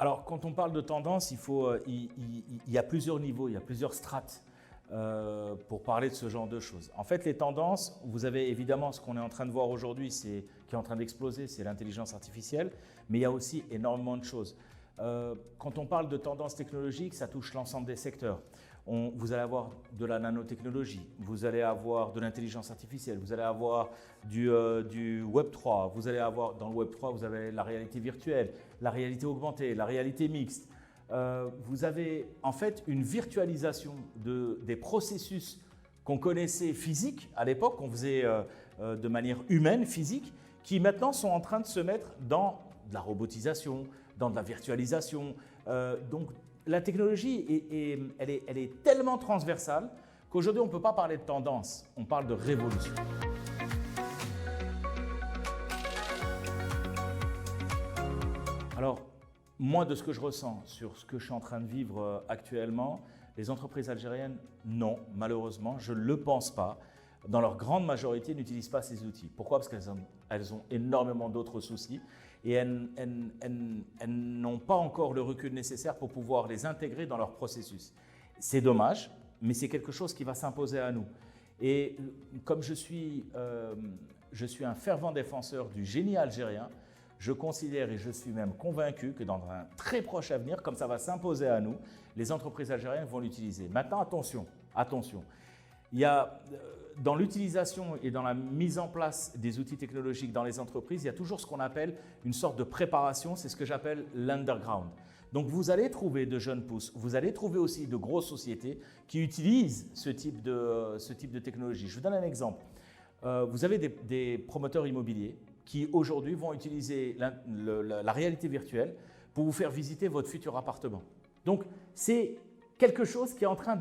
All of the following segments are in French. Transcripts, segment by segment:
Alors, quand on parle de tendance, il y a plusieurs niveaux, il y a plusieurs strates pour parler de ce genre de choses. En fait, les tendances, vous avez évidemment ce qu'on est en train de voir aujourd'hui, qui est en train d'exploser, c'est l'intelligence artificielle, mais il y a aussi énormément de choses. Quand on parle de tendances technologiques, ça touche l'ensemble des secteurs. Vous allez avoir de la nanotechnologie, vous allez avoir de l'intelligence artificielle, vous allez avoir du Web3, vous allez avoir, dans le Web3, vous avez la réalité virtuelle, la réalité augmentée, la réalité mixte. Vous avez en fait une virtualisation des processus qu'on connaissait physiques à l'époque, qu'on faisait de manière humaine, physique, qui maintenant sont en train de se mettre dans de la robotisation, dans de la virtualisation. Donc la technologie, elle est tellement transversale qu'aujourd'hui on ne peut pas parler de tendance, on parle de révolution. Alors, moi, de ce que je ressens sur ce que je suis en train de vivre actuellement, les entreprises algériennes, non, malheureusement, je ne le pense pas. Dans leur grande majorité, n'utilisent pas ces outils. Pourquoi? Parce qu'elles ont énormément d'autres soucis et elles n'ont pas encore le recul nécessaire pour pouvoir les intégrer dans leur processus. C'est dommage, mais c'est quelque chose qui va s'imposer à nous. Et comme je suis un fervent défenseur du génie algérien, je considère et je suis même convaincu que dans un très proche avenir, comme ça va s'imposer à nous, les entreprises algériennes vont l'utiliser. Maintenant, attention, attention. Il y a, dans l'utilisation et dans la mise en place des outils technologiques dans les entreprises, il y a toujours ce qu'on appelle une sorte de préparation, c'est ce que j'appelle l'underground. Donc vous allez trouver de jeunes pousses, vous allez trouver aussi de grosses sociétés qui utilisent ce type de technologie. Je vous donne un exemple. Vous avez des promoteurs immobiliers qui aujourd'hui vont utiliser la réalité virtuelle pour vous faire visiter votre futur appartement. Donc c'est quelque chose qui est en train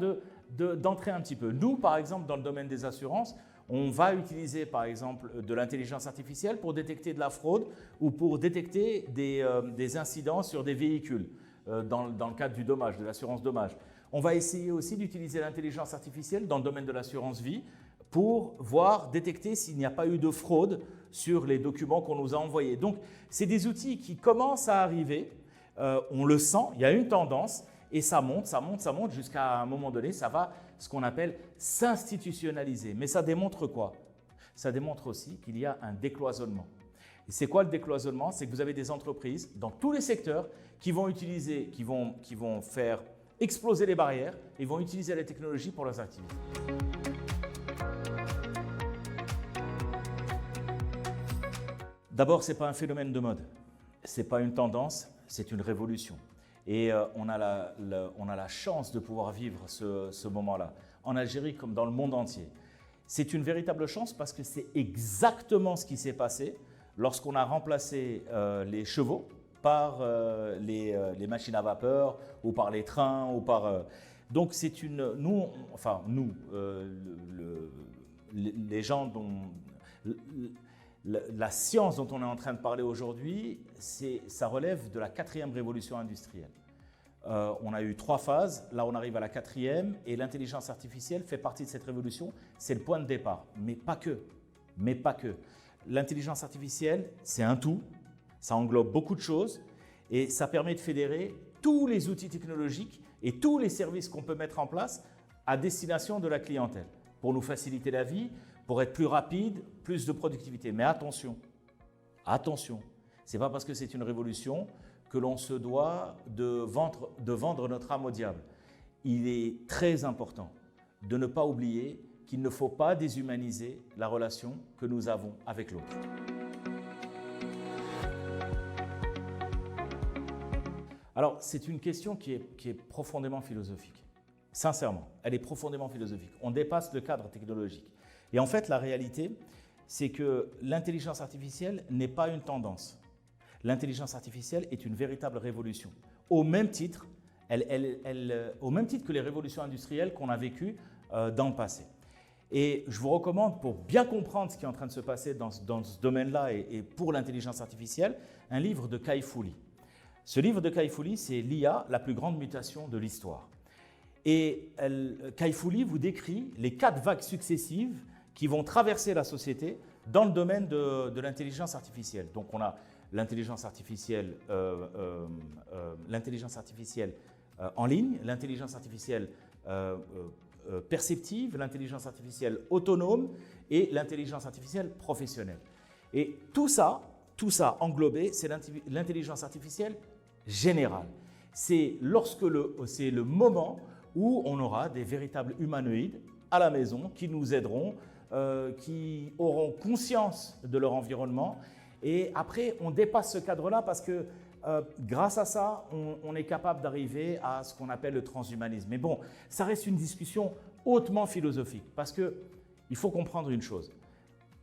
d'entrer un petit peu. Nous, par exemple, dans le domaine des assurances, on va utiliser par exemple de l'intelligence artificielle pour détecter de la fraude ou pour détecter des incidents sur des véhicules dans le cadre du dommage, de l'assurance dommage. On va essayer aussi d'utiliser l'intelligence artificielle dans le domaine de l'assurance vie pour détecter s'il n'y a pas eu de fraude sur les documents qu'on nous a envoyés. Donc, c'est des outils qui commencent à arriver, on le sent, il y a une tendance et ça monte, ça monte, ça monte jusqu'à un moment donné, ça va ce qu'on appelle s'institutionnaliser. Mais ça démontre quoi? Ça démontre aussi qu'il y a un décloisonnement. Et c'est quoi le décloisonnement? C'est que vous avez des entreprises dans tous les secteurs qui vont utiliser, qui vont faire exploser les barrières et vont utiliser la technologie pour leurs activités. D'abord, ce n'est pas un phénomène de mode, ce n'est pas une tendance, c'est une révolution. Et on a la chance de pouvoir vivre ce moment-là, en Algérie comme dans le monde entier. C'est une véritable chance parce que c'est exactement ce qui s'est passé lorsqu'on a remplacé les chevaux par les machines à vapeur ou par les trains ou par… Donc c'est une… les gens dont… La science dont on est en train de parler aujourd'hui, ça relève de la 4e révolution industrielle. On a eu 3 phases, là on arrive à la 4e et l'intelligence artificielle fait partie de cette révolution, c'est le point de départ, mais pas que. Mais pas que. L'intelligence artificielle, c'est un tout, ça englobe beaucoup de choses et ça permet de fédérer tous les outils technologiques et tous les services qu'on peut mettre en place à destination de la clientèle pour nous faciliter la vie, pour être plus rapide, plus de productivité. Mais attention, attention, ce n'est pas parce que c'est une révolution que l'on se doit de vendre notre âme au diable. Il est très important de ne pas oublier qu'il ne faut pas déshumaniser la relation que nous avons avec l'autre. Alors, c'est une question qui est profondément philosophique. Sincèrement, elle est profondément philosophique. On dépasse le cadre technologique. Et en fait, la réalité, c'est que l'intelligence artificielle n'est pas une tendance. L'intelligence artificielle est une véritable révolution. Au même titre, au même titre que les révolutions industrielles qu'on a vécues dans le passé. Et je vous recommande, pour bien comprendre ce qui est en train de se passer dans ce domaine-là et pour l'intelligence artificielle, un livre de Kai-Fu Lee. Ce livre de Kai-Fu Lee, c'est l'IA, la plus grande mutation de l'histoire. Et Kai-Fu Lee vous décrit les 4 vagues successives qui vont traverser la société dans le domaine de l'intelligence artificielle. Donc on a l'intelligence artificielle en ligne, l'intelligence artificielle perceptive, l'intelligence artificielle autonome et l'intelligence artificielle professionnelle. Et tout ça englobé, c'est l'intelligence artificielle générale. C'est le moment où on aura des véritables humanoïdes à la maison qui nous aideront, qui auront conscience de leur environnement. Et après, on dépasse ce cadre-là parce que grâce à ça, on est capable d'arriver à ce qu'on appelle le transhumanisme. Mais bon, ça reste une discussion hautement philosophique parce qu'il faut comprendre une chose.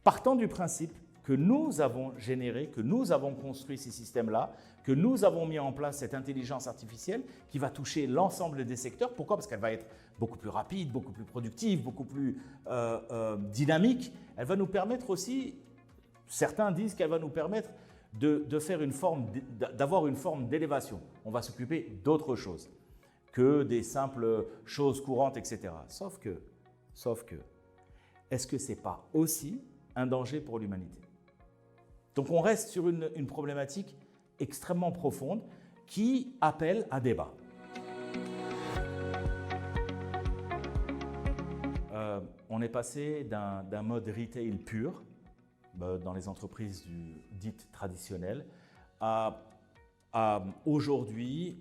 Partant du principe que nous avons généré, que nous avons construit ces systèmes-là, que nous avons mis en place cette intelligence artificielle qui va toucher l'ensemble des secteurs. Pourquoi? Parce qu'elle va être beaucoup plus rapide, beaucoup plus productive, beaucoup plus dynamique. Elle va nous permettre aussi, certains disent qu'elle va nous permettre d'avoir une forme d'élévation. On va s'occuper d'autre chose que des simples choses courantes, etc. Sauf que, est-ce que ce n'est pas aussi un danger pour l'humanité? Donc on reste sur une problématique extrêmement profonde qui appelle à débat. On est passé d'un mode retail pur dans les entreprises dites traditionnelles à aujourd'hui,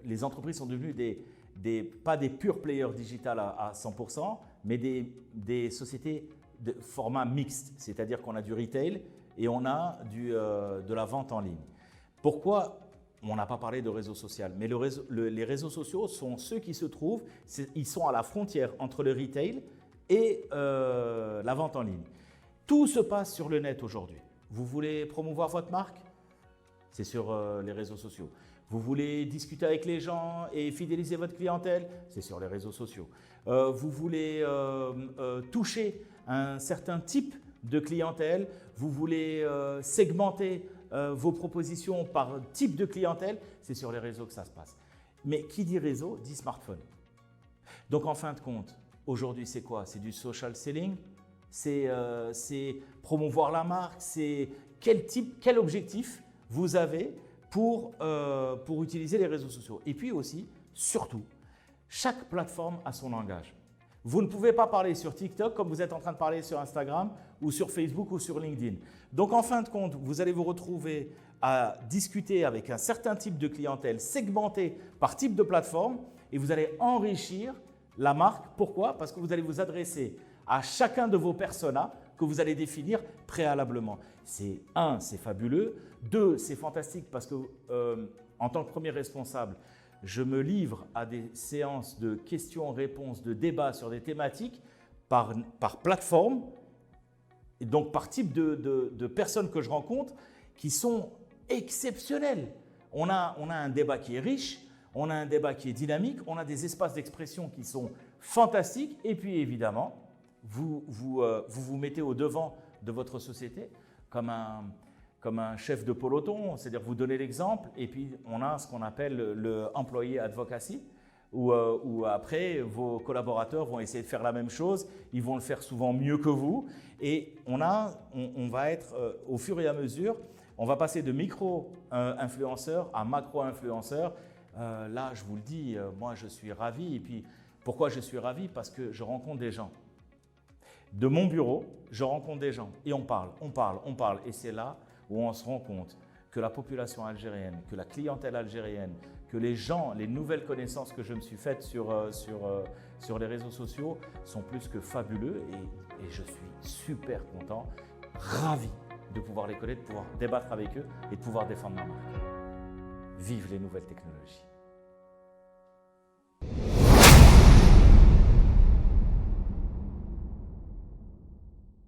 les entreprises sont devenues pas des purs players digital à 100%, mais des sociétés de format mixte, c'est-à-dire qu'on a du retail et on a de la vente en ligne. Pourquoi on n'a pas parlé de réseau social? Mais les réseaux sociaux sont ceux qui se trouvent, ils sont à la frontière entre le retail et la vente en ligne. Tout se passe sur le net aujourd'hui. Vous voulez promouvoir votre marque? C'est sur les réseaux sociaux. Vous voulez discuter avec les gens et fidéliser votre clientèle? C'est sur les réseaux sociaux. Vous voulez toucher un certain type de clientèle? Vous voulez segmenter vos propositions par type de clientèle? C'est sur les réseaux que ça se passe. Mais qui dit réseau dit smartphone. Donc en fin de compte, aujourd'hui c'est quoi? C'est du social selling? C'est promouvoir la marque? C'est quel objectif vous avez pour utiliser les réseaux sociaux? Et puis aussi, surtout, chaque plateforme a son langage. Vous ne pouvez pas parler sur TikTok comme vous êtes en train de parler sur Instagram ou sur Facebook ou sur LinkedIn. Donc en fin de compte, vous allez vous retrouver à discuter avec un certain type de clientèle segmentée par type de plateforme et vous allez enrichir la marque. Pourquoi? Parce que vous allez vous adresser à chacun de vos personas que vous allez définir préalablement. C'est fabuleux. 2, c'est fantastique parce que en tant que premier responsable, je me livre à des séances de questions-réponses, de débats sur des thématiques par plateforme et donc par type de personnes que je rencontre qui sont exceptionnelles. On a un débat qui est riche, on a un débat qui est dynamique, on a des espaces d'expression qui sont fantastiques et puis évidemment, vous mettez au devant de votre société comme un chef de peloton, c'est-à-dire vous donnez l'exemple et puis on a ce qu'on appelle le employee advocacy où après vos collaborateurs vont essayer de faire la même chose, ils vont le faire souvent mieux que vous et on va être au fur et à mesure, on va passer de micro-influenceur à macro-influenceur. Là, je vous le dis, moi je suis ravi et puis pourquoi je suis ravi? Parce que je rencontre des gens. De mon bureau, je rencontre des gens et on parle et c'est là où on se rend compte que la population algérienne, que la clientèle algérienne, que les gens, les nouvelles connaissances que je me suis faites sur les réseaux sociaux sont plus que fabuleux et je suis super content, ravi de pouvoir les connaître, de pouvoir débattre avec eux et de pouvoir défendre ma marque. Vive les nouvelles technologies!